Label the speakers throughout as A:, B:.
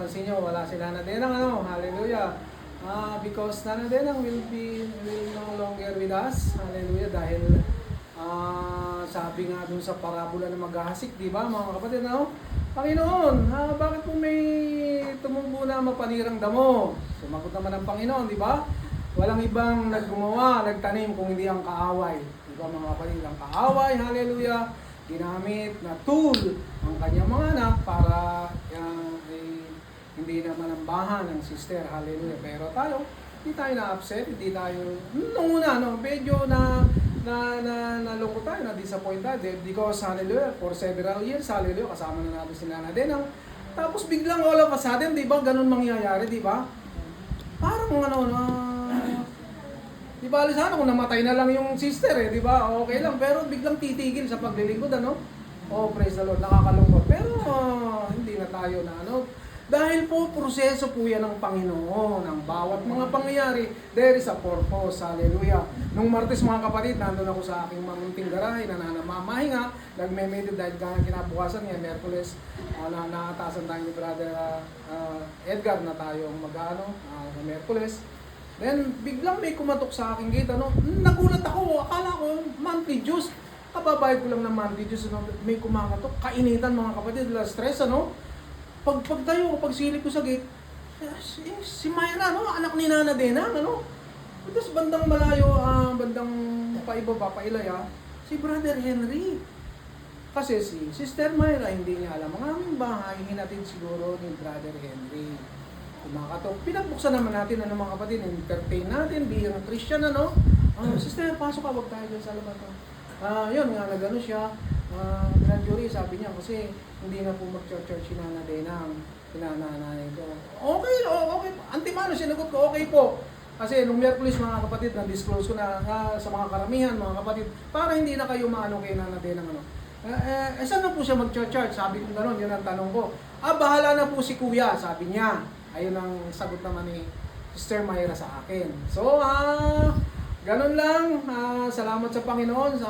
A: napapansin nyo, wala si Nana Denang, ano, hallelujah. Because Nana Denang will no longer with us, hallelujah, dahil sabi nga dun sa parabola na maghahasik, di ba mga kapatid, ano? Panginoon, bakit po may tumubo na mapanirang damo? Sumagot naman ang Panginoon, di ba? Walang ibang naggumawa, nagtanim kung hindi ang kaaway. Di ba mga kapatid, ang kaaway, hallelujah, ginamit na tool ang kanyang mga anak para hindi na manambahan ng sister, hallelujah. Pero tayo, hindi tayo na-upset, hindi tayo, nung una, no, medyo nalungkot tayo, na-disappoint tayo, because, hallelujah, for several years, hallelujah, kasama na natin si Nana Denang. Tapos biglang all of a sudden, di ba, ganun mangyayari, di ba? Parang di ba, alis kung namatay na lang yung sister, di ba, okay lang, pero biglang titigil sa paglilingkod, ano? Oh, praise the Lord, nakakalungkot. Pero, hindi na tayo na, dahil po, proseso po yan ng Panginoon. Ang bawat mga pangyayari, there is a purpose. Hallelujah. Nung Martes, mga kapatid, nandun ako sa aking mamunting garahe, nananamamahinga, nagme-medit dahil kinabukasan niya, Merkules, nakatasan tayo ni Brother Edgar na tayong sa Merkules. Then, biglang may kumatok sa aking gate, nagulat ako, akala ko, monthly dues. Kababayad ko lang ng monthly dues, may kumakatok, kainitan mga kapatid, stress, Pagtayo ko, pagsilip ko sa gate, si Myra, anak ni Nana Denang, Tapos bandang malayo, bandang paibaba, pailaya, si Brother Henry. Kasi si Sister Myra, hindi niya alam. Ang aming bahay, hinatid siguro ni Brother Henry. Kumakatok. Pinagbuksan naman natin, mga kapatid, entertain natin, bilang Christian, Sister, pasok ka, wag tayo dyan sa labas. Yun nga, nagano siya. Grand jury, sabi niya, kasi hindi na po mag-church si Nana Denang, pinananay ko. Okay. Antimano, sinagot ko, okay po. Kasi nung Miyerkules, mga kapatid, na-disclose ko na sa mga karamihan, mga kapatid, para hindi na kayo maano kay Nana Denang, saan na po siya mag-church? Sabi ko gano'n, yun ang tanong ko. Bahala na po si Kuya, sabi niya. Ayun ang sagot naman ni Sister Myra sa akin. So, ganun lang. Salamat sa Panginoon.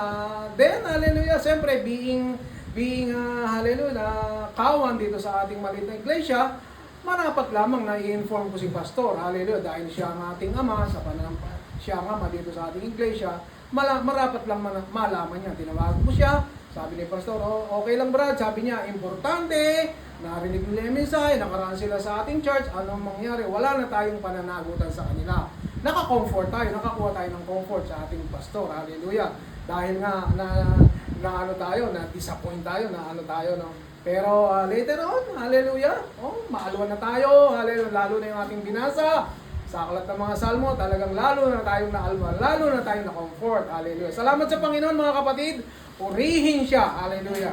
A: Then, hallelujah, siyempre, being hallelujah, kawan dito sa ating maliit na iglesia, marapat lamang na i-inform ko si Pastor, hallelujah, dahil siya ang ating ama, siya ang ama dito sa ating iglesia, marapat lang malaman niya. Tinawagan ko siya, sabi ni Pastor, okay lang Brad, sabi niya, importante, narinig nila yung mensahe, nakaraan sila sa ating church, anong mangyari, wala na tayong pananagutan sa kanila. Naka-comfort tayo, nakakuha tayo ng comfort sa ating pastor, hallelujah. Dahil nga, na-disappoint tayo, Pero later on, hallelujah, maaluan na tayo, hallelujah, lalo na yung ating binasa. Sa aklat ng mga salmo, talagang lalo na tayong naalma, lalo na tayong na-comfort, hallelujah. Salamat sa Panginoon mga kapatid, purihin siya, hallelujah.